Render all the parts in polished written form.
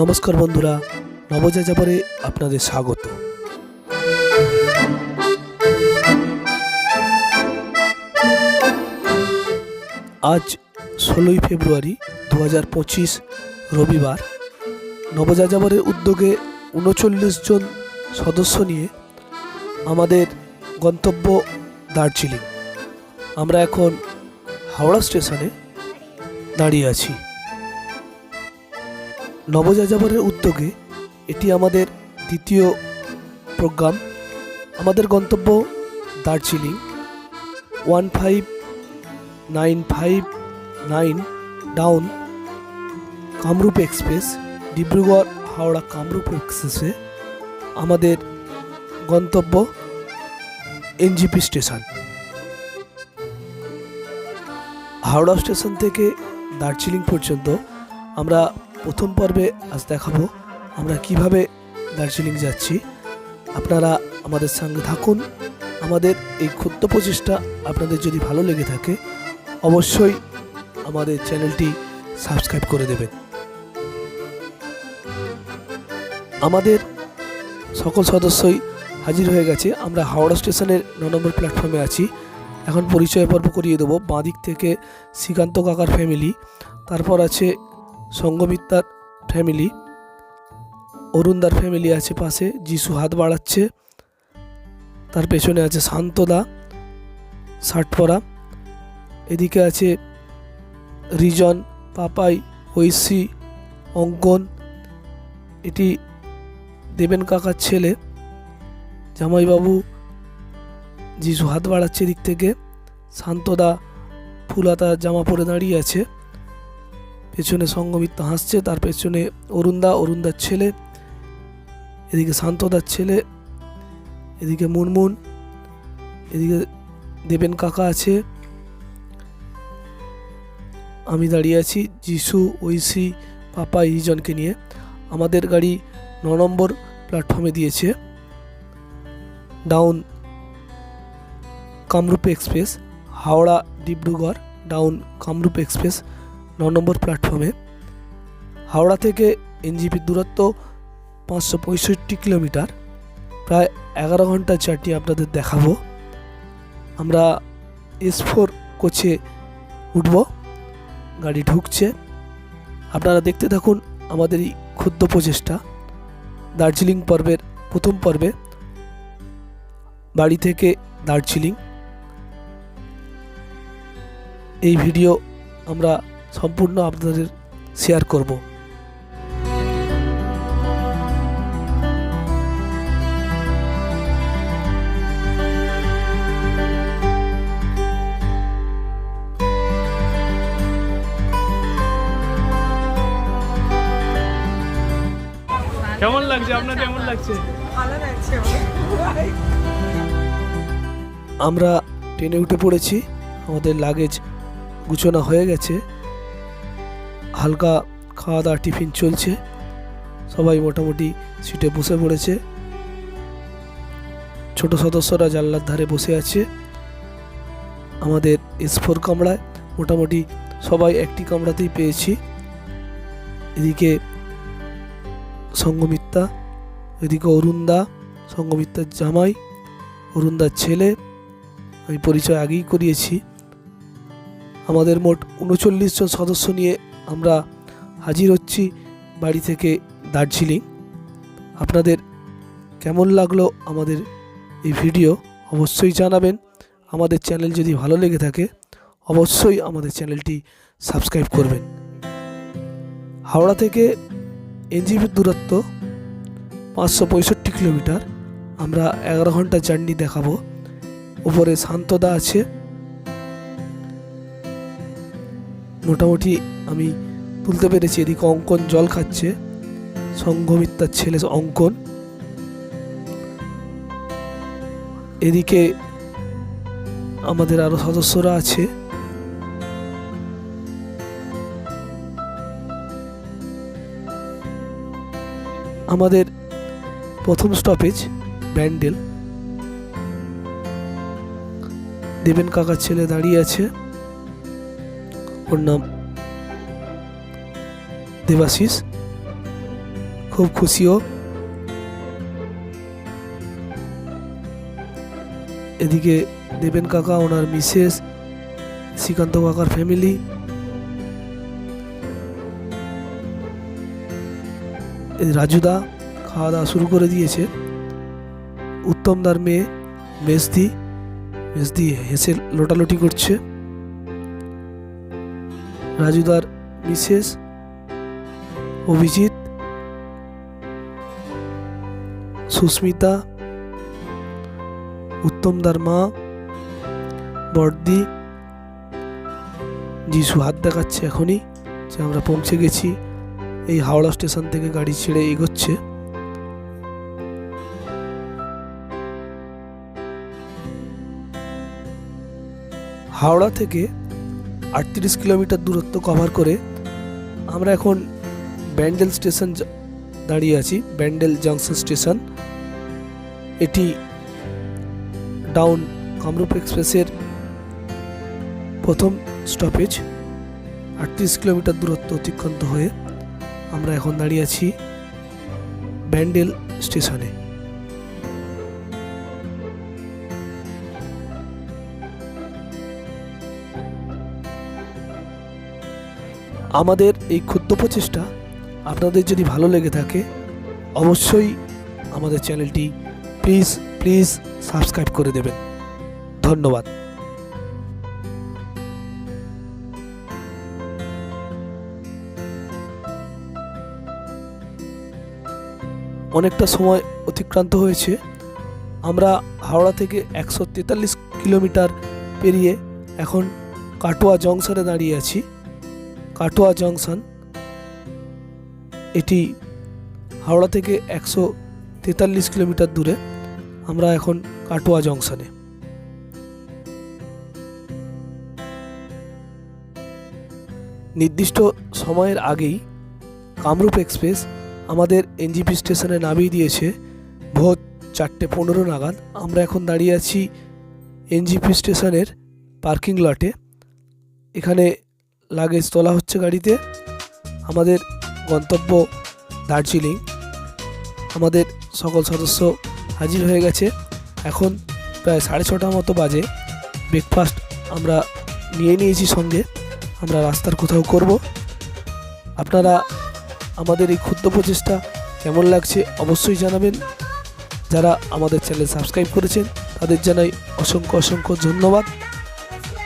নমস্কার বন্ধুরা, নবযাযাবরে আপনাদের স্বাগত। আজ 16ই ফেব্রুয়ারি 2025 রবিবার। নবযাযাবরের উদ্যোগে 39 জন সদস্য নিয়ে আমাদের গন্তব্য দার্জিলিং। আমরা এখন হাওড়া স্টেশনে দাঁড়িয়ে আছি। নবযাযাবরের উদ্যোগে এটি আমাদের দ্বিতীয় প্রোগ্রাম। আমাদের গন্তব্য দার্জিলিং। 15959 ডাউন কামরূপ এক্সপ্রেস, ডিব্রুগড় হাওড়া কামরূপ এক্সপ্রেসে আমাদের গন্তব্য এনজিপি স্টেশন। হাওড়া স্টেশন থেকে দার্জিলিং পর্যন্ত আমরা প্রথম পর্বে আজ দেখাবো আমরা কিভাবে দার্জিলিং যাচ্ছি। আপনারা আমাদের সঙ্গে থাকুন। আমাদের এই ক্ষুদ্র প্রচেষ্টা আপনাদের যদি ভালো লেগে থাকে অবশ্যই আমাদের চ্যানেলটি সাবস্ক্রাইব করে দেবেন। আমাদের সকল সদস্যই হাজির হয়ে গেছে। আমরা হাওড়া স্টেশনের 9 নম্বর প্ল্যাটফর্মে আছি। এখন পরিচয় পর্ব করিয়ে দেবো। বাঁদিক থেকে শ্রীকান্ত কাকার ফ্যামিলি, তারপর আছে সঙ্গমিত্রার ফ্যামিলি, অরুণদার ফ্যামিলি আছে পাশে, যিশু হাত বাড়াচ্ছে, তার পেছনে আছে শান্তদা শার্ট পরা, এদিকে আছে রিজন, পাপাই, ঐশী, অঙ্কন, এটি দেবেন কাকার ছেলে জামাইবাবু, যিশু হাত বাড়াচ্ছে দিক থেকে, শান্তদা ফুলাতা জামা পরে দাঁড়িয়ে আছে, পেছনে সঙ্গমিত্রা হাসছে, তার পেছনে অরুণদার ছেলে, এদিকে শান্তদার ছেলে, এদিকে মুনমুন, এদিকে দেবেন কাকা আছে, আমি দাঁড়িয়ে আছি যিশু, ঐশী, পাপা, ইজনকে নিয়ে। আমাদের গাড়ি 9 নম্বর প্ল্যাটফর্মে দিয়েছে down Kamrup express, Howrah Dibrugarh down Kamrup express 9 নম্বর প্ল্যাটফর্মে। হাওড়া থেকে এনজিপির দূরত্ব 565 কিলোমিটার, প্রায় 11 ঘন্টার জার্নি আপনাদের দেখাবো। আমরা S4 কোচে উঠব, গাড়ি ঢুকছে। আপনারা দেখতে থাকুন আমাদের এই ক্ষুদ্র প্রচেষ্টা। দার্জিলিং পর্বের প্রথম পর্বে বাড়ি থেকে দার্জিলিং এই ভিডিও আমরা সম্পূর্ণ আপনাদের শেয়ার করব। কেমন লাগছে আপনার? কেমন লাগছে? ভালো লাগছে। আমরা ট্রেনে উঠে পড়েছি। আমাদের লাগেজ গুছানো হয়ে গেছে। হালকা খাওয়া দাওয়া টিফিন চলছে। সবাই মোটামুটি সিটে বসে পড়েছে। ছোট সদস্যরা জানলার ধারে বসে আছে। আমাদের S4 কামরায় মোটামুটি সবাই একটি কামরাতেই পেয়েছি। এদিকে সঙ্গমিত্রা, এদিকে অরুণদা, সঙ্গমিত্রার জামাই, অরুণদার ছেলে, আমি পরিচয় আগেই করিয়েছি। আমাদের মোট 39 জন সদস্য নিয়ে আমরা হাজির হচ্ছি বাড়ি থেকে দার্জিলিং। আপনাদের কেমন লাগলো আমাদের এই ভিডিও অবশ্যই জানাবেন। আমাদের চ্যানেল যদি ভালো লেগে থাকে অবশ্যই আমাদের চ্যানেলটি সাবস্ক্রাইব করবেন। হাওড়া থেকে এনজিপির দূরত্ব 565 কিলোমিটার, আমরা 11 ঘন্টা জার্নি দেখাবো। উপরে শান্তদা আছে, মোটামুটি আমি তুলতে পেরেছি। এদিকে অঙ্কন জল খাচ্ছে, সঙ্গমিত্রার ছেলে অঙ্কন, এদিকে আমাদের আরো সদস্যরা আছে। আমাদের প্রথম স্টপেজ ব্যান্ডেল। দেবেন কাকার ছেলে দাঁড়িয়ে আছে, ওর নাম দেবাশিস, খুব খুশিও। এদিকে দেবেন কাকা, ওনার মিসেস, শ্রীকান্ত কাকার ফ্যামিলি, রাজুদা খাওয়া দাওয়া শুরু করে দিয়েছে। উত্তমদার মেয়ে মেজদি হেসে লোটালোটি করছে। রাজুদার মিসেস অভিজিৎ, সুস্মিতা, উত্তমদার মা বর্দি, যিশু হাত দেখাচ্ছে এখনই যে আমরা পৌঁছে গেছি। এই হাওড়া স্টেশন থেকে গাড়ি ছেড়ে এগোচ্ছে। হাওড়া থেকে 38 কিলোমিটার দূরত্ব কভার করে আমরা এখন ব্যান্ডেল স্টেশন দাঁড়িয়ে আছি। ব্যান্ডেল জাংশন স্টেশন, এটি ডাউন কামরূপ এক্সপ্রেসের প্রথম স্টপেজ। 38 কিলোমিটার দূরত্ব অতিক্রান্ত হয়ে আমরা এখন দাঁড়িয়ে আছি ব্যান্ডেল স্টেশনে। আমাদের এই ক্ষুদ্র প্রচেষ্টা আপনাদের যদি ভালো লেগে থাকে, অবশ্যই আমাদের চ্যানেলটি প্লিজ সাবস্ক্রাইব করে দেবেন। ধন্যবাদ। অনেকটা সময় অতিক্রান্ত হয়েছে। আমরা হাওড়া থেকে 143 কিলোমিটার পেরিয়ে এখন কাটোয়া জংশনে দাঁড়িয়ে আছি। কাটোয়া জংশন, এটি হাওড়া থেকে 143 কিলোমিটার দূরে। আমরা এখন কাটোয়া জংশনে। নির্দিষ্ট সময়ের আগেই কামরূপ এক্সপ্রেস আমাদের এনজিপি স্টেশনে নামিয়ে দিয়েছে ভোর 4:15 নাগাদ। আমরা এখন দাঁড়িয়ে আছি এনজিপি স্টেশনের পার্কিং লটে। এখানে লাগেজ তোলা হচ্ছে গাড়িতে। আমাদের গন্তব্য দার্জিলিং। আমাদের সকল সদস্য হাজির হয়ে গেছে। এখন প্রায় 6:30 মতো বাজে। ব্রেকফাস্ট আমরা নিয়ে নিয়েছি সঙ্গে। আমরা রাস্তার কোথাও করব। আপনারা আমাদের এই ক্ষুদ্র প্রচেষ্টা কেমন লাগছে অবশ্যই জানাবেন। যারা আমাদের চ্যানেল সাবস্ক্রাইব করেছেন তাদের জানাই অসংখ্য ধন্যবাদ।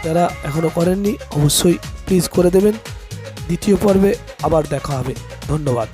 যারা এখনও করেননি অবশ্যই প্লিজ করে দেবেন। দ্বিতীয় পর্বে আবার দেখা হবে। ধন্যবাদ।